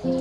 Pagpamatik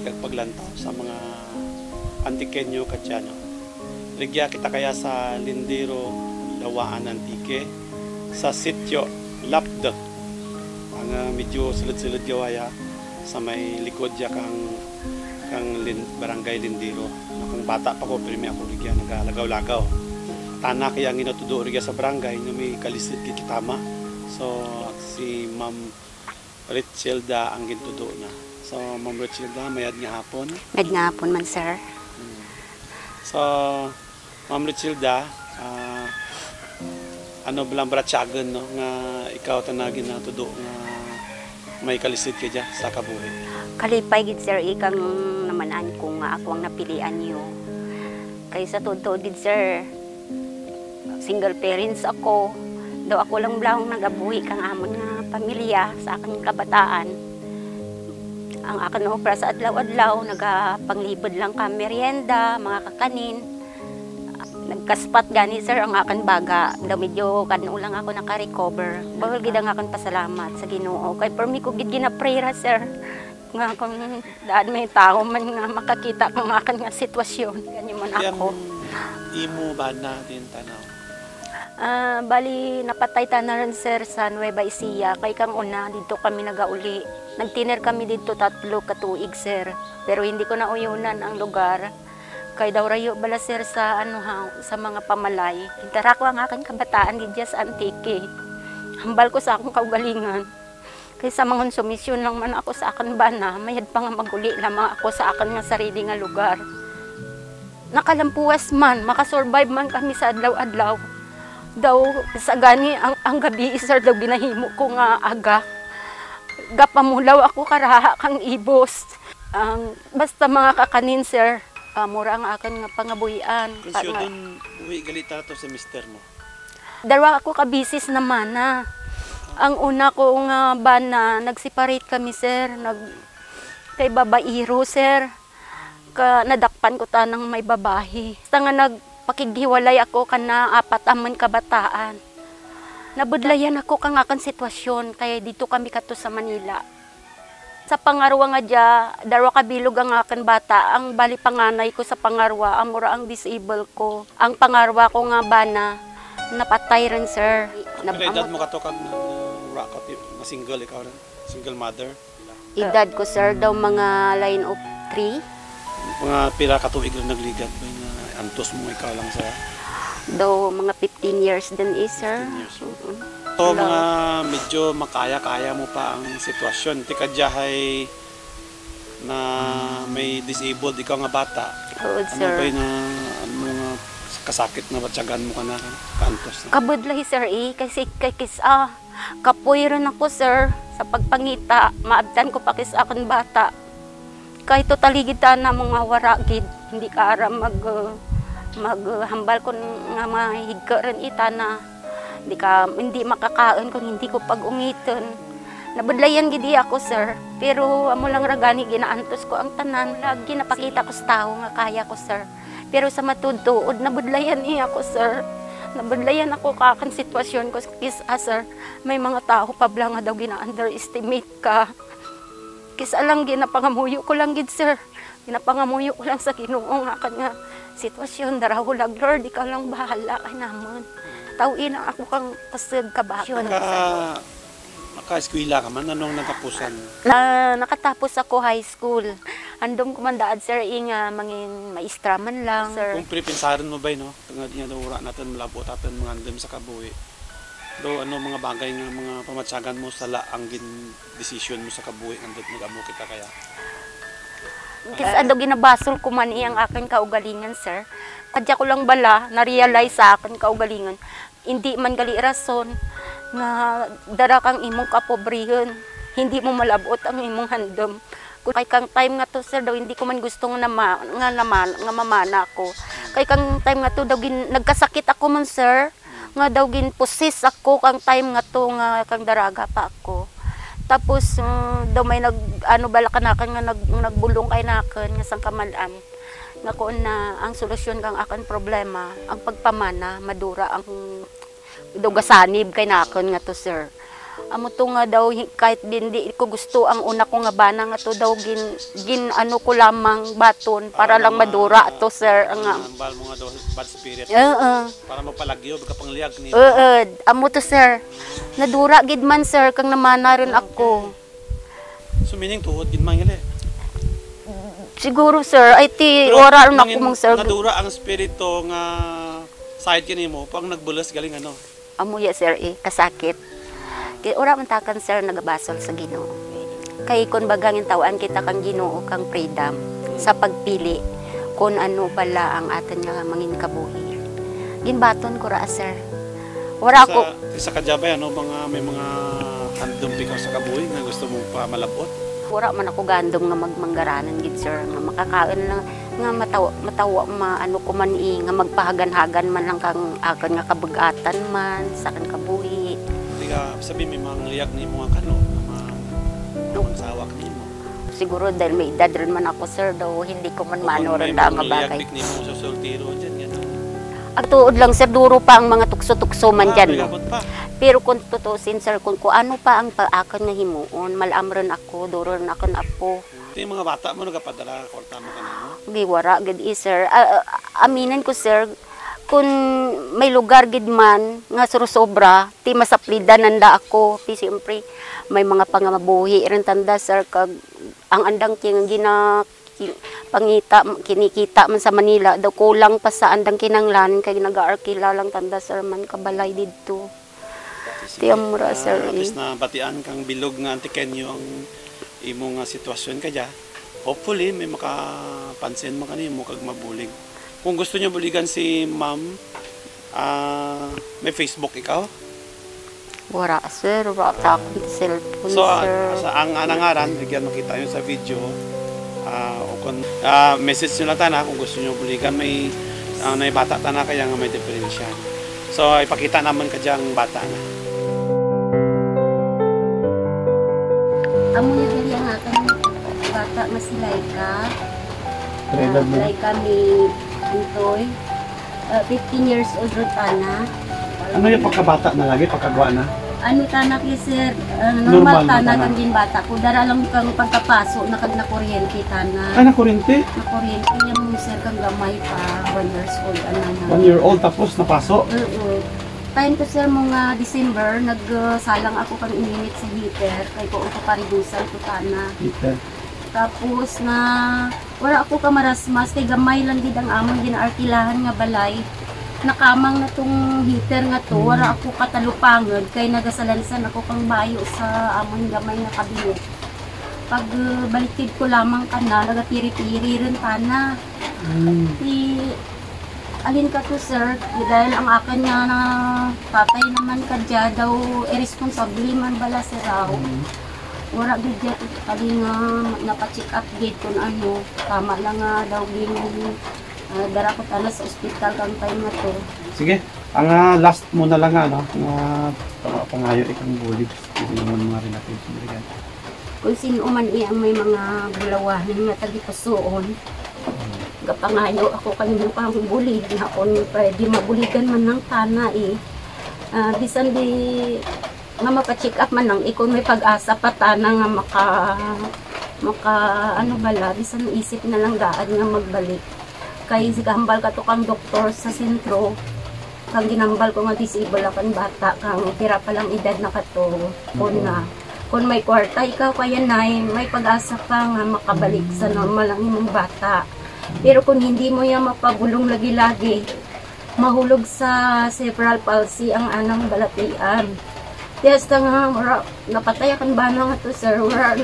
at paglantaw sa mga Antikenyo Katyano. Ligya kita kaya sa Lindero, Lawaan Antique, sa sitio Lapda, ang medyo silid-silid gawaya sa may likod ya kang barangay Lindero. Kung bata pa ko, pero may ako ligya nagalagaw-lagaw. Tana kaya ginatudo ligya sa barangay na may kalisid kitama. So si Ma'am Richelda ang gintudo na. So, Ma'am Richelda, mayad nga hapon? Mayad nga hapon man, sir. So, Ma'am Richelda, ano bilang bratsyagan, no? Nga ikaw tanagin na tudo nga may kalisid ka dyan sa kabuhi? Kalipay gid, sir, ikang namanan ko nga ako ang napilian niyo. Kay sa tuod-tuod gid, sir, single parents ako. Daw ako lang blahong nagabuhi kang amon nga pamilya sa aking kabataan. Ang akin opera sa adlaw-adlaw, nagapanglibod lang ka merienda, mga kakanin. Nagkaspat gani, sir, ang akin baga. Daw medyo kanino lang ako naka-recover. Bawal gid ang akin pasalamat sa Ginoo. Kay permi ko gid ginaprayra, sir. Nga kung daan may tao man nga makakita kung akin nga sitwasyon. Ganyan man ako. Imo ba na din tanaw? Bali, napatay ta na rin, sir, sa Nueva Ecija. Kay kang una, dito kami nagauli. Nagtiner kami dito 3 katuig, sir. Pero hindi ko na uyunan ang lugar. Kay daw rayo bala, sir, sa, sa mga pamalay. Intara ko ang aking kabataan dito sa Antique. Hambal ko sa akong kaugalingan. Kay sa mga konsumisyon lang man ako sa akin bana, mayad pa nga maguli lamang ako sa akin nga sarili nga lugar. Nakalampuas man, makasurvive man kami sa adlaw-adlaw. Daw sa gani ang gabi, sir, daw ginahimo ko nga aga. Gapamulaw ako karaha kang ibos. Basta mga kakanin, sir, mura ang akin nga pangabuhian. Kasi doon uwi galita to sa mister mo? Dalawa ako kabisis naman na. Ang una ko nga bana, nagseparate kami, sir. Kay babairo, sir. Nadakpan ko tanang may babahi. Basta nga pakighiwalay ako kana 4 aman kabataan. Nabudlayan ako kang akan sitwasyon kaya dito kami kato sa Manila. Sa pangarwa nga dya, 2 kabilog ang akan bata. Ang bali panganay ko sa pangarwa, amura ang disable ko. Ang pangarwa ko nga bana, napatay rin, sir. Edad mo kato kag na single ikaw rin? Single mother? Edad ko, sir, daw mga line of 3. Mga pila katuig rin nagligat ba na antos mo ikaw lang sa? Do mga 15 years din, sir. 15 years. So, mga medyo makaya-kaya mo pa ang sitwasyon. Tika diyahay na may disabled ikaw nga bata. Oo, sir. Ano ba yung mga kasakit na batsagan mo ka na kantos? Kabudlahi, sir, kasi kapoy rin ako, sir, sa pagpangita. Maabdan ko pa kis akong bata. Kahit totaligid na mga waragid, hindi ka ara maghambal ko nga mahigka rin na hindi makakaon kung hindi ko pag-ungiton. Nabudlayan gidi ako, sir, pero amo lang ragani ginaantos ko ang tanan. Lagi napakita ko sa tao nga kaya ko, sir. Pero sa matudtuod, nabudlayan ako, sir. Nabudlayan ako kakan sitwasyon ko, sir. May mga tao pa blang nga daw gina-underestimate ka. Kisa lang ginapangamuyo ko lang gid, sir. Ginapangamuyo ko lang sa Ginoo nga kanya sitwasyon. Darahulag, Lord, ikaw lang bahala kay namon. Tawin ang ako kang kasag kabakyon. Naka-eskwela ka man? Anong natapusan? Nakatapos ako high school. Andom ko man daad, sir, nga mangin maistra man lang, sir. Kung pripinsaran mo ba, no? Tungad niya daw natin malabot natin mga andam sa kabuhi. Do ano mga bagay nga mga pamatsagan mo sa laang decision mo sa kabuhi andot nag-amo kita kaya? Kasi ando ginabasol ko man iyang akin kaugalingan, sir. Kadya ko lang bala, na-realize sa akin kaugalingan. Hindi man gali rason nga dara kang imong kapobrihan. Hindi mo malabot ang imong handom. Kay kang time nga to, sir, daw hindi ko man gusto nga mamana ko. Kay kang time nga to daw nagkasakit ako man, sir. nga daw ginpusis ako kang time nga to nga kang daraga pa ako. Tapos daw may bala kanakan nga nagbulong kay nakan nga sang kamalam. Nga kuon na ang solusyon kang akan problema, ang pagpamana, madura ang daw gasanib kay nakan nga to sir. Amo to nga daw kahit hindi ko gusto ang una ko nga bana nga to daw gin ano ko lamang baton para lang madura to sir nga bal mo nga daw bad spirit. Para mapalagyo ka pangliag ni. Amo to sir. Nadura gid man sir kang namana rin ako. So meaning tuhod gid man gali. Siguro sir ay ti wala ron ako mong sir. Nadura ang spirito nga side kini mo pag nagbulas galing ano. Amo ya sir kasakit. Kaya ora man takan sir nagabasol sa Ginoo. Kay kun bagangin tawaan kita kang Ginoo kang freedom sa pagpili kung ano pala ang aton nga mangin kabuhi. Ginbaton ko ra sir. Wala ako sa kajabay ano may mga handom pikaw sa kabuhi nga gusto mo pa malabot. Wala man ako gandom nga magmanggaranan gid sir nga makakaon lang nga matawa ano ko man nga magpahagan-hagan man lang kang akan nga kabugatan man sa kan kabuhi. Sabi may mga liyak ni mo nga kano, mga sawak ni mo. Siguro dahil may edad rin man ako sir, daw hindi ko man manoran da nga bagay. May mga liyak ni mo sa soltero dyan, gano'n. Ang tuod lang sir, duro pa ang mga tukso-tukso man dyan. No? Pero kung tutusin sir, kung ano pa ang paakan nga himuon, malamron ako, duro rin ako na po. Ito yung mga bata mo, nagapadala, korta mo ka na mo? Giwara, gid sir. Aminan ko sir, kung may lugar gid man nga sobra ti masaplida nanda ako ti siyempre may mga pangamabuhi rin tanda sir kag ang andang pangita kinikita man sa Manila daw kulang pa sa andang kinanglan kay nag-aarkila lang tanda sir man kabalay didto ti amura sir at na batian kang bilog nga antikenyo ang imo nga sitwasyon kadya hopefully may makapansin mo kanimo kag mabulig. Kung gusto niyo buligan si ma'am, may Facebook ikaw? Wala sir, wala akong cellphone so, sir. Ang anangaran, bigyan mo kita yun sa video. Message nyo lang tana kung gusto niyo buligan. May bata tana kaya nga may diferensya. So ipakita naman ka diyang bata na. Amo niya ganyan nga kang bata mas Laika. Laika may Antoy, 15 years old Rotana. Ano yung pagkabata na lagi, pagkagawa na? Ano tana kay sir, normal tana kang din bata ko. Dara lang kang pagkapaso na kag na kuryente tana. Ay, na kuryente? Na kuryente yung sir kang gamay pa, 1 years old. 1 year old tapos napaso? Time to sir mga December, nagsalang ako kang ininit sa heater. Kay ko ako paridusan ko tana. Heater. Tapos na wala ako kamarasmas kay gamay lang gid ang amon ginaarkilahan nga balay. Nakamang na tong heater nga to, wala ako katalupangan kay nagasalansan ako kang bayo sa amon gamay nga kabinet. Pag baliktid ko lamang kana, nagatiri-tiri rin tana. Alin ka to sir, dahil ang akin nga na tatay naman kadya daw irresponsible man bala si raw. Wala gid kali nga napacheck up gid kun ano tama lang nga daw gin dara ko tala sa ospital kang time na to. Sige, ang last mo na lang ano nga pangayo ikang bulig hindi naman mga relatives mo diyan. Kung sino man iya may mga bulawahan nga tagipasuon. Gapangayo ako kanino pang bulig na kon pwede mabuligan man ng tana bisan di nga mapa-check up man nang ikon may pag-asa patana nga maka ano bala bisan isip na lang daan nga magbalik kay sigahambal ka to kang doktor sa sentro kang ginambal ko nga disable akan bata kang pira pa lang edad na kato kung may kwarta ikaw kaya nay may pag-asa ka nga makabalik sa normal ang imong bata pero kung hindi mo yan mapabulong lagi-lagi mahulog sa cerebral palsy ang anang balatian. Yes, nga, napatay akan ba na nga to, sir? Wala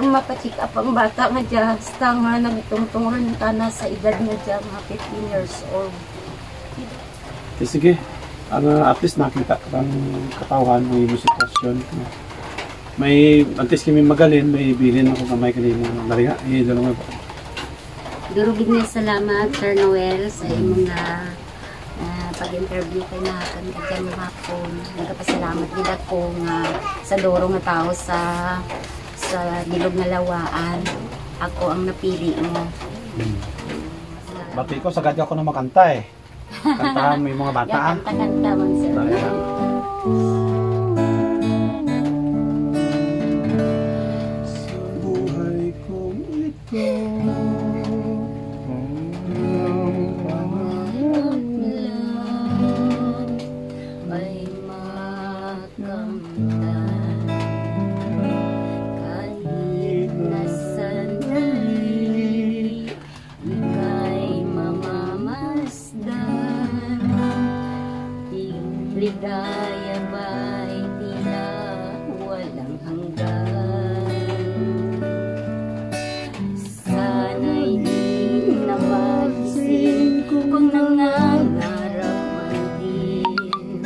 mapacheck up ang bata nga dyan. Basta nga, nagtungtong rin tana sa edad nga dyan, mga 15 years old. Sige, at least nakita kang katawan mo yung sitwasyon. May, antes kami magalin, may bilin ako kamay kanina. Nariga, dalawang po. Durugid na salamat, Sir Noel, sa imong pag-interview kay nakan kadyan hapon. Nagapasalamat gid ako nga sa duro nga tao sa bilog nga lawaan. Ako ang napili mo. Bati ko, sagad ako na makanta eh. Kantahan mo yung mga bata ah. Kanta-kanta man sir. Buhay kong ikaw. Ay makamtan kahit na sandali ika'y mamamasdan. Ligaya ba'y tila walang hanggan? Sana'y di na magising kung nangangarap man din.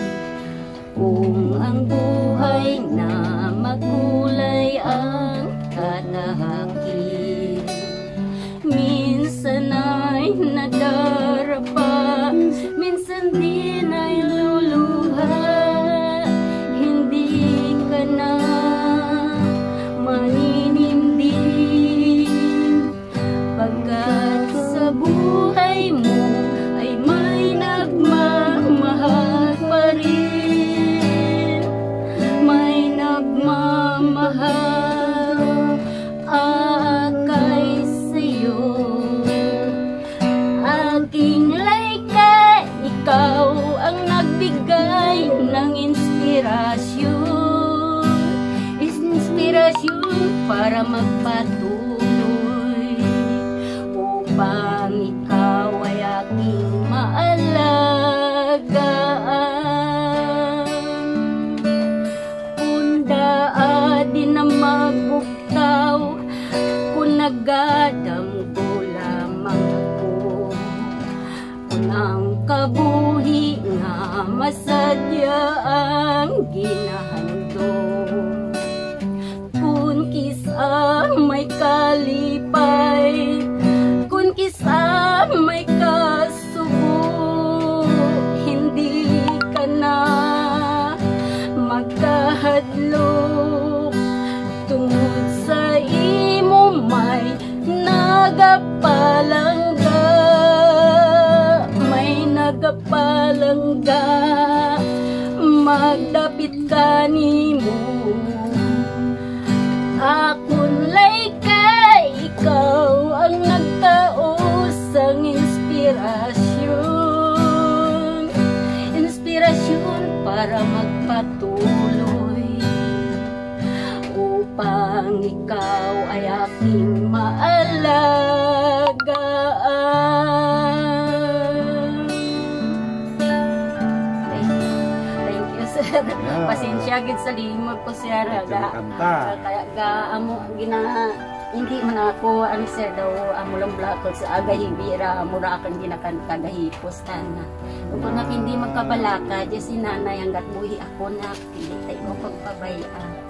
Kung ang buhay na makulay ang katahakin, minsan ay nadarapa, minsan din ay luluha. Hindi ka na maninindig, pagkat sa buhay mo ay may nagmamahal pa rin. May nagmamahal akay sa'yo. Aking layka, ikaw ang nagbigay ng inspirasyon. Inspirasyon para magpatuloy, upang ikaw ay aking maalagaan. Kunda din na magbuktaw, kung nagadamgo lamang ako. Kung ang kabuhi nga masadya ang ginahandong, kung kisa may kalipay, kung kisa may kasubo, hindi ka na magkahadlok. Tungod sa imo may nagapalangga, may nagapalangga. Magdapit ka nimo, akon layka, ikaw ang nagtausang inspirasyon. Inspirasyon para magpatuloy, upang ikaw ay aking maalagaan. Thank you, sir. Pasensya gid sa limot ko, sir. Amo hindi man ako ang sir daw amo lang blakod sa agahibira amo ra akan ginakagahipos tana. Kung hindi magkabalaka di si nanay hanggat buhi ako na pili tayo pagpabayaan.